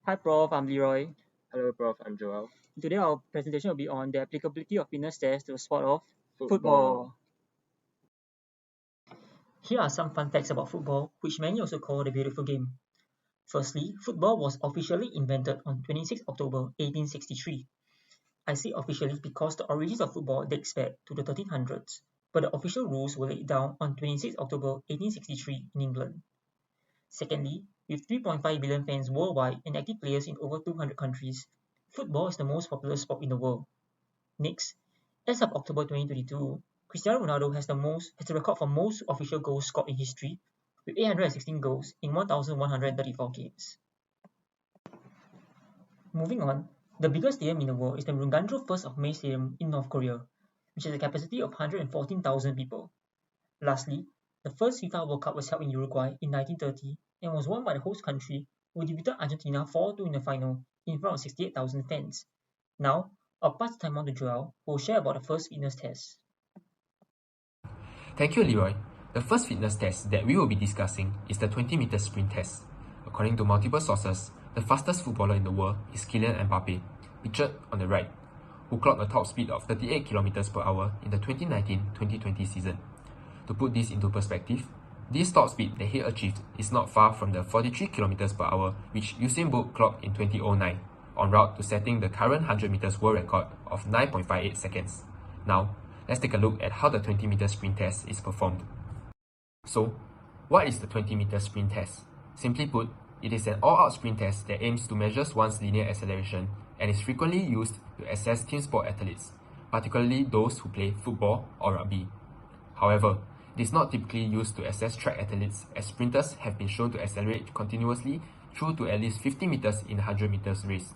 Hi Prof, I'm Leroi. Hello, Prof. I'm Joel. Today our presentation will be on the applicability of fitness tests to the sport of Football. football. Here are some fun facts about football, which many also call the beautiful game. Firstly, football was officially invented on 26 October 1863. I say officially because the origins of football dates back to the 1300s, but the official rules were laid down on 26 October 1863 in England. Secondly, with 3.5 billion fans worldwide and active players in over 200 countries, football is the most popular sport in the world. Next, as of October 2022, Cristiano Ronaldo has the record for most official goals scored in history, with 816 goals in 1,134 games. Moving on, the biggest stadium in the world is the Rungandro 1st of May Stadium in North Korea, which has a capacity of 114,000 people. Lastly, the first FIFA World Cup was held in Uruguay in 1930 and was won by the host country, who defeated Argentina 4-2 in the final in front of 68,000 fans. Now, I'll pass the time on to Joel, who will share about the first fitness test. Thank you, Leroi. The first fitness test that we will be discussing is the 20-meter sprint test. According to multiple sources, the fastest footballer in the world is Kylian Mbappe, pictured on the right, who clocked a top speed of 38 km per hour in the 2019-2020 season. To put this into perspective, this top speed that he achieved is not far from the 43 km per hour which Usain Bolt clocked in 2009, en route to setting the current 100 meters world record of 9.58 seconds. Now, let's take a look at how the 20-meter sprint test is performed. So, what is the 20-meter sprint test? Simply put, it is an all-out sprint test that aims to measure one's linear acceleration and is frequently used to assess team sport athletes, particularly those who play football or rugby. However, it is not typically used to assess track athletes, as sprinters have been shown to accelerate continuously through to at least 50 meters in a 100 meters race.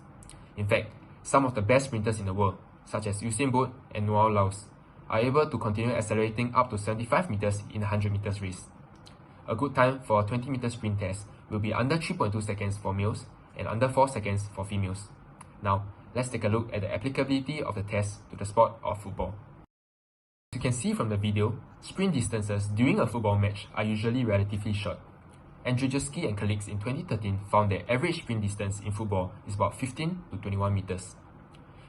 In fact, some of the best sprinters in the world, such as Usain Bolt and Noah Lyles, are able to continue accelerating up to 75 meters in a 100 meters race. A good time for a 20 meter sprint test will be under 3.2 seconds for males and under 4 seconds for females. Now, let's take a look at the applicability of the test to the sport of football. As you can see from the video, sprint distances during a football match are usually relatively short. Andrzejewski and colleagues in 2013 found that average sprint distance in football is about 15 to 21 meters.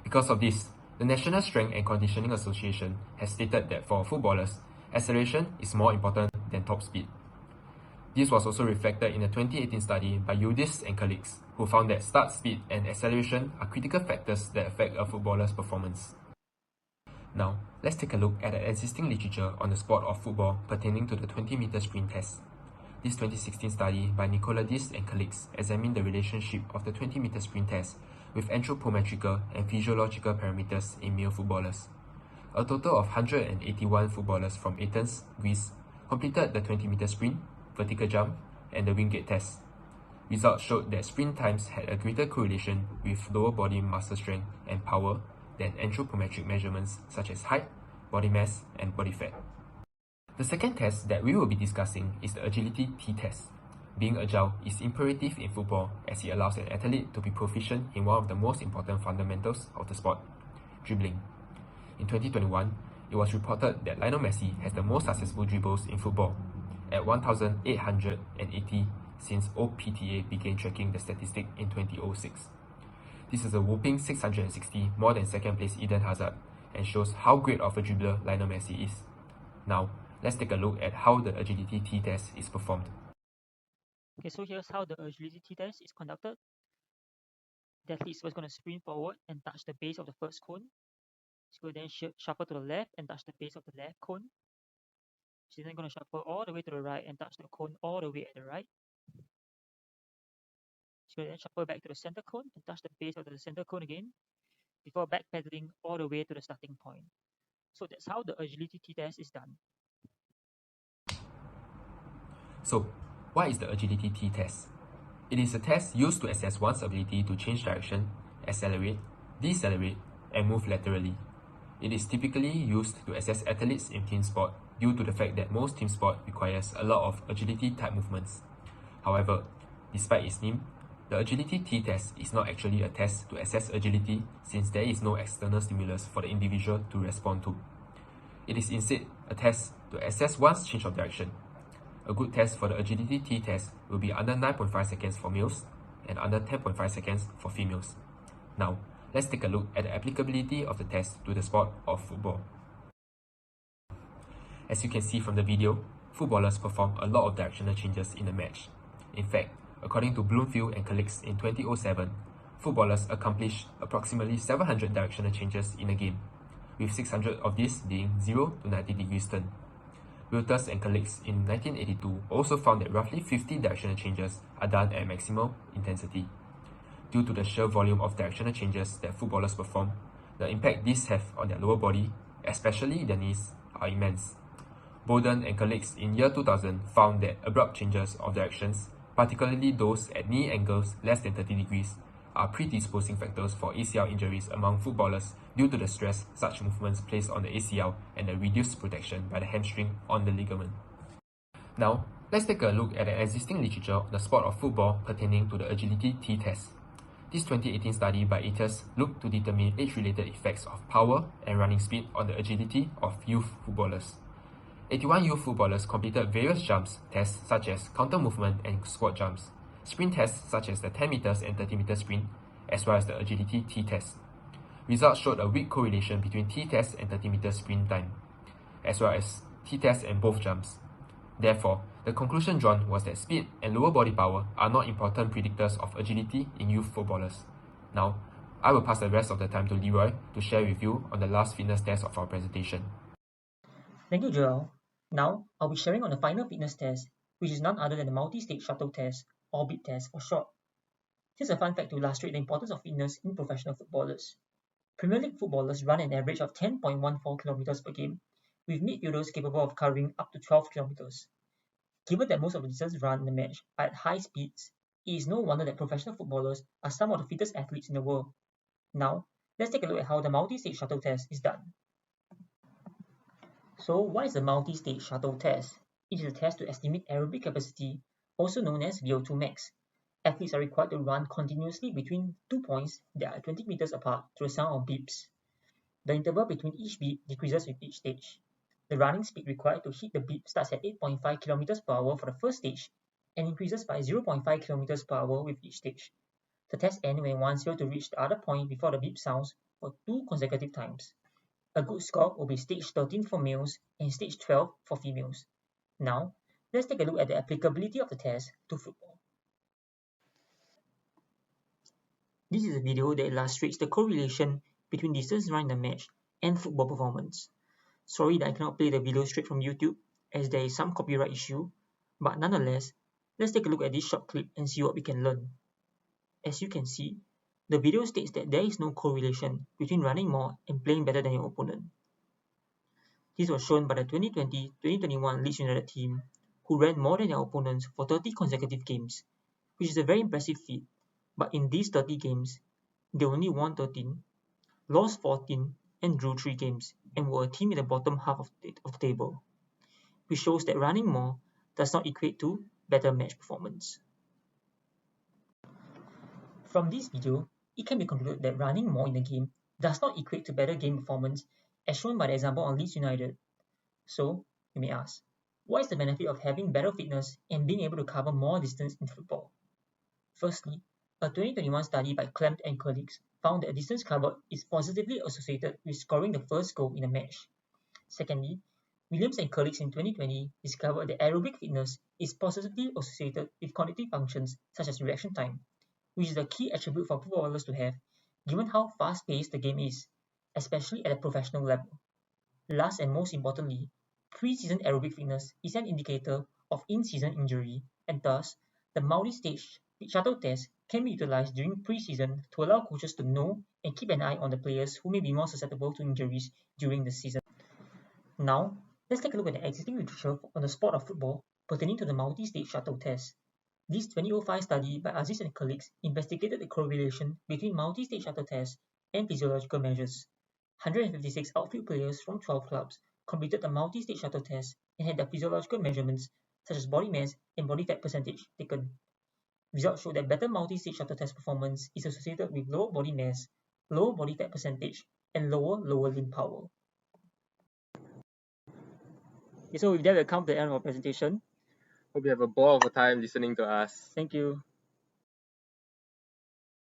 Because of this, the National Strength and Conditioning Association has stated that for footballers, acceleration is more important than top speed. This was also reflected in a 2018 study by Yudis and colleagues, who found that start speed and acceleration are critical factors that affect a footballer's performance. Now, let's take a look at the existing literature on the sport of football pertaining to the 20-meter sprint test. This 2016 study by Nicolodis and colleagues examined the relationship of the 20-meter sprint test with anthropometrical and physiological parameters in male footballers. A total of 181 footballers from Athens, Greece, completed the 20-meter sprint, vertical jump, and the wingate test. Results showed that sprint times had a greater correlation with lower body muscle strength and power than anthropometric measurements such as height, body mass, and body fat. The second test that we will be discussing is the agility t-test. Being agile is imperative in football as it allows an athlete to be proficient in one of the most important fundamentals of the sport, dribbling. In 2021, it was reported that Lionel Messi has the most successful dribbles in football, at 1,880 since OPTA began tracking the statistic in 2006. This is a whopping 660 more than second place Eden Hazard and shows how great of a dribbler Lionel Messi is. Now, let's take a look at how the agility t-test is performed. Okay, so here's how the agility test is conducted. The athlete is first going to sprint forward and touch the base of the first cone. She's going to then shuffle to the left and touch the base of the left cone. She's then going to shuffle all the way to the right and touch the cone all the way at the right. She's going to then shuffle back to the center cone and touch the base of the center cone again before backpedaling all the way to the starting point. So that's how the agility t-test is done. So, what is the agility t-test? It is a test used to assess one's ability to change direction, accelerate, decelerate, and move laterally. It is typically used to assess athletes in team sport due to the fact that most team sport requires a lot of agility type movements. However, despite its name, the agility t-test is not actually a test to assess agility since there is no external stimulus for the individual to respond to. It is instead a test to assess one's change of direction. A good test for the agility t-test will be under 9.5 seconds for males and under 10.5 seconds for females. Now, let's take a look at the applicability of the test to the sport of football. As you can see from the video, footballers perform a lot of directional changes in a match. In fact, according to Bloomfield and colleagues in 2007, footballers accomplish approximately 700 directional changes in a game, with 600 of these being 0 to 90 degrees turn. Wilters and colleagues in 1982 also found that roughly 50 directional changes are done at maximal intensity. Due to the sheer volume of directional changes that footballers perform, the impact these have on their lower body, especially their knees, are immense. Bowden and colleagues in year 2000 found that abrupt changes of directions, particularly those at knee angles less than 30 degrees, are predisposing factors for ACL injuries among footballers due to the stress such movements place on the ACL and the reduced protection by the hamstring on the ligament. Now, let's take a look at the existing literature on the sport of football pertaining to the agility t-test. This 2018 study by ATES looked to determine age-related effects of power and running speed on the agility of youth footballers. 81 youth footballers completed various jumps tests such as counter movement and squat jumps, sprint tests such as the 10 meters and 30 meter sprint, as well as the agility t-test. Results showed a weak correlation between t-test and 30 meter sprint time, as well as t-test and both jumps. Therefore, the conclusion drawn was that speed and lower body power are not important predictors of agility in youth footballers. Now, I will pass the rest of the time to Leroi to share with you on the last fitness test of our presentation. Thank you, Joel. Now, I'll be sharing on the final fitness test, which is none other than the multi-stage shuttle test, or BIT test for short. Here's a fun fact to illustrate the importance of fitness in professional footballers. Premier League footballers run an average of 10.14 kilometers per game, with midfielders capable of covering up to 12 kilometers. Given that most of the distance run in the match are at high speeds, it is no wonder that professional footballers are some of the fittest athletes in the world. Now, let's take a look at how the multi-stage shuttle test is done. So, what is the multi-stage shuttle test? It is a test to estimate aerobic capacity, also known as VO2 max. Athletes are required to run continuously between 2 points that are 20 meters apart to the sound of beeps. The interval between each beep decreases with each stage. The running speed required to hit the beep starts at 8.5 km per hour for the first stage and increases by 0.5 km per hour with each stage. The test ends when one zero to reach the other point before the beep sounds for 2 consecutive times. A good score will be stage 13 for males and stage 12 for females. Now, let's take a look at the applicability of the test to football. This is a video that illustrates the correlation between distance run in the match and football performance. Sorry that I cannot play the video straight from YouTube as there is some copyright issue, but nonetheless, let's take a look at this short clip and see what we can learn. As you can see, the video states that there is no correlation between running more and playing better than your opponent. This was shown by the 2020-2021 Leeds United team, who ran more than their opponents for 30 consecutive games, which is a very impressive feat, but in these 30 games, they only won 13, lost 14, and drew 3 games, and were a team in the bottom half of the table, which shows that running more does not equate to better match performance. From this video, it can be concluded that running more in the game does not equate to better game performance, as shown by the example on Leeds United. So, you may ask, what is the benefit of having better fitness and being able to cover more distance in football? Firstly, a 2021 study by Clement and colleagues found that distance covered is positively associated with scoring the first goal in a match. Secondly, Williams and colleagues in 2020 discovered that aerobic fitness is positively associated with cognitive functions such as reaction time, which is a key attribute for footballers to have, given how fast-paced the game is, especially at a professional level. Last and most importantly, pre-season aerobic fitness is an indicator of in-season injury, and thus, the multi-stage shuttle test can be utilized during pre-season to allow coaches to know and keep an eye on the players who may be more susceptible to injuries during the season. Now, let's take a look at the existing literature on the sport of football pertaining to the multi-stage shuttle test. This 2005 study by Aziz and colleagues investigated the correlation between multi-stage shuttle tests and physiological measures. 156 outfield players from 12 clubs completed the multi-stage shuttle test and had their physiological measurements such as body mass and body fat percentage taken. Results show that better multi-stage shuttle test performance is associated with lower body mass, lower body fat percentage, and lower limb power. Okay, so with that, we've come to the end of our presentation. Hope you have a ball of a time listening to us. Thank you.